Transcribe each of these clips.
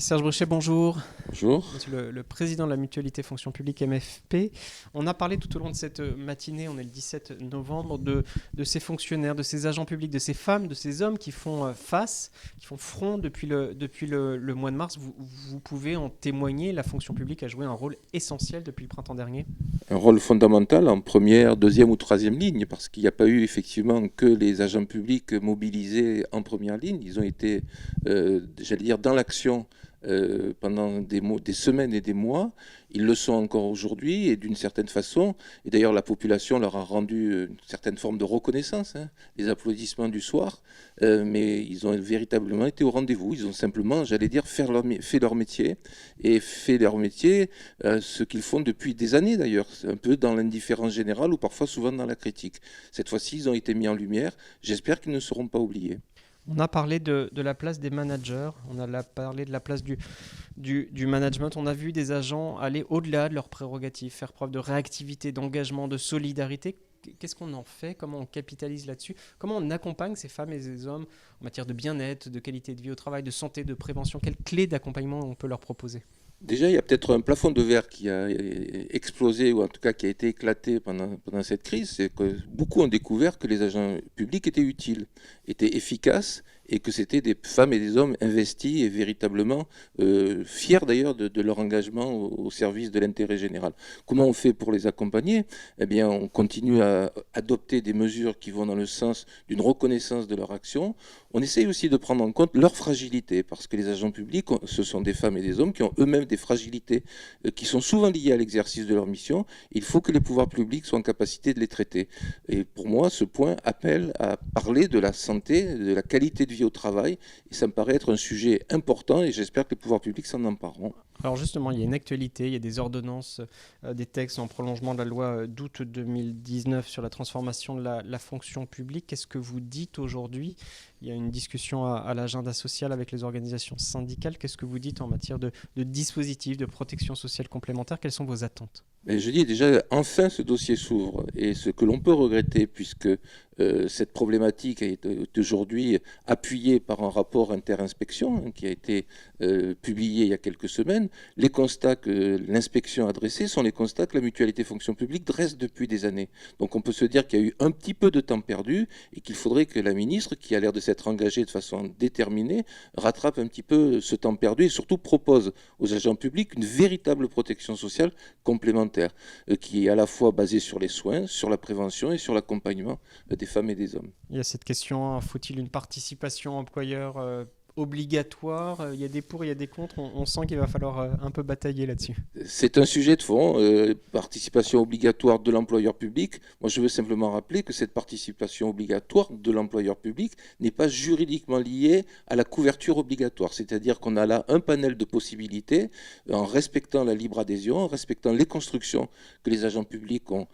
Serge Brochet, bonjour. Bonjour. Monsieur le président de la mutualité fonction publique MFP. On a parlé tout au long de cette matinée, on est le 17 novembre, de ces fonctionnaires, de ces agents publics, de ces femmes, de ces hommes qui font face, qui font front depuis le mois de mars. Vous pouvez en témoigner, la fonction publique a joué un rôle essentiel depuis le printemps dernier. Un rôle fondamental en première, deuxième ou troisième ligne, parce qu'il n'y a pas eu effectivement que les agents publics mobilisés en première ligne. Ils ont été, j'allais dire, dans l'action pendant des semaines et des mois. Ils le sont encore aujourd'hui et d'une certaine façon, et d'ailleurs la population leur a rendu une certaine forme de reconnaissance, les applaudissements du soir, mais ils ont véritablement été au rendez-vous. Ils ont simplement, j'allais dire, fait leur métier, et fait leur métier ce qu'ils font depuis des années d'ailleurs, un peu dans l'indifférence générale ou parfois souvent dans la critique. Cette fois-ci, ils ont été mis en lumière. J'espère qu'ils ne seront pas oubliés. On a parlé de la place des managers, on a parlé de la place du management. On a vu des agents aller au-delà de leurs prérogatives, faire preuve de réactivité, d'engagement, de solidarité. Qu'est-ce qu'on en fait? Comment on capitalise là-dessus? Comment on accompagne ces femmes et ces hommes en matière de bien-être, de qualité de vie au travail, de santé, de prévention? Quelles clés d'accompagnement on peut leur proposer? Déjà, il y a peut-être un plafond de verre qui a explosé, ou en tout cas qui a été éclaté pendant cette crise. C'est que beaucoup ont découvert que les agents publics étaient utiles, étaient efficaces, et que c'était des femmes et des hommes investis et véritablement fiers d'ailleurs de leur engagement au service de l'intérêt général. Comment on fait pour les accompagner? Eh bien, on continue à adopter des mesures qui vont dans le sens d'une reconnaissance de leur action. On essaye aussi de prendre en compte leur fragilité, parce que les agents publics, ce sont des femmes et des hommes qui ont eux-mêmes des fragilités qui sont souvent liées à l'exercice de leur mission. Il faut que les pouvoirs publics soient en capacité de les traiter. Et pour moi, ce point appelle à parler de la santé, de la qualité de vie au travail, et ça me paraît être un sujet important, et j'espère que les pouvoirs publics s'en empareront. Alors justement, il y a une actualité, il y a des ordonnances, des textes en prolongement de la loi d'août 2019 sur la transformation de la fonction publique. Qu'est-ce que vous dites aujourd'hui? Il y a une discussion à l'agenda social avec les organisations syndicales. Qu'est-ce que vous dites en matière de dispositifs, de protection sociale complémentaire? Quelles sont vos attentes? Mais je dis déjà, enfin ce dossier s'ouvre, et ce que l'on peut regretter, puisque cette problématique est aujourd'hui appuyée par un rapport interinspection qui a été publié il y a quelques semaines. Les constats que l'inspection a dressés sont les constats que la mutualité fonction publique dresse depuis des années. Donc on peut se dire qu'il y a eu un petit peu de temps perdu et qu'il faudrait que la ministre, qui a l'air de s'être engagée de façon déterminée, rattrape un petit peu ce temps perdu et surtout propose aux agents publics une véritable protection sociale complémentaire qui est à la fois basée sur les soins, sur la prévention et sur l'accompagnement des femmes et des hommes. Il y a cette question, faut-il une participation employeur obligatoire? Il y a des pour, il y a des contre. On sent qu'il va falloir un peu batailler là-dessus. C'est un sujet de fond, participation obligatoire de l'employeur public. Moi, je veux simplement rappeler que cette participation obligatoire de l'employeur public n'est pas juridiquement liée à la couverture obligatoire. C'est-à-dire qu'on a là un panel de possibilités en respectant la libre adhésion, en respectant les constructions que les agents publics ont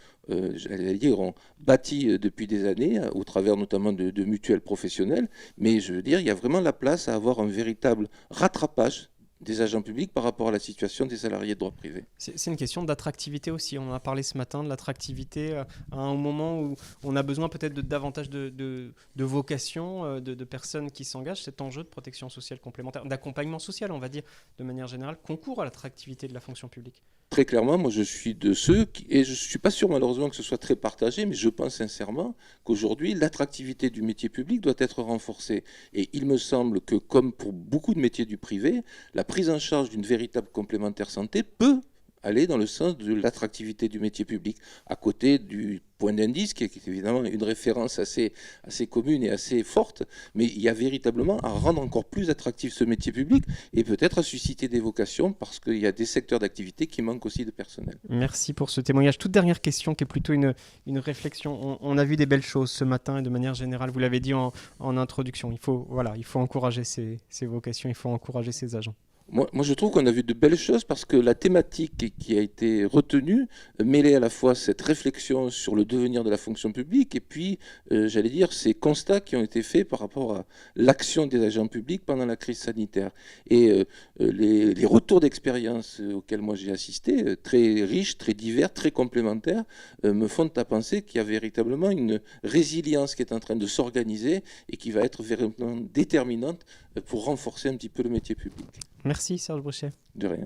bâti depuis des années, au travers notamment de mutuelles professionnelles. Mais je veux dire, il y a vraiment la place à avoir un véritable rattrapage des agents publics par rapport à la situation des salariés de droit privé. C'est une question d'attractivité aussi. On en a parlé ce matin de l'attractivité à un moment où on a besoin peut-être de davantage de vocations, de personnes qui s'engagent. Cet enjeu de protection sociale complémentaire, d'accompagnement social, on va dire, de manière générale, concourt à l'attractivité de la fonction publique. Très clairement, moi je suis de ceux et je ne suis pas sûr malheureusement que ce soit très partagé, mais je pense sincèrement qu'aujourd'hui l'attractivité du métier public doit être renforcée. Et il me semble que, comme pour beaucoup de métiers du privé, la prise en charge d'une véritable complémentaire santé peut aller dans le sens de l'attractivité du métier public, à côté du point d'indice, qui est évidemment une référence assez commune et assez forte, mais il y a véritablement à rendre encore plus attractif ce métier public et peut-être à susciter des vocations, parce qu'il y a des secteurs d'activité qui manquent aussi de personnel. Merci pour ce témoignage. Toute dernière question qui est plutôt une réflexion. On a vu des belles choses ce matin et de manière générale, vous l'avez dit en introduction, il faut encourager ces vocations, il faut encourager ces agents. Moi, je trouve qu'on a vu de belles choses, parce que la thématique qui a été retenue mêlait à la fois cette réflexion sur le devenir de la fonction publique et puis, j'allais dire, ces constats qui ont été faits par rapport à l'action des agents publics pendant la crise sanitaire. Et les retours d'expérience auxquels moi j'ai assisté, très riches, très divers, très complémentaires, me font à penser qu'il y a véritablement une résilience qui est en train de s'organiser et qui va être véritablement déterminante pour renforcer un petit peu le métier public. Merci. Merci Serge Brochet. De rien.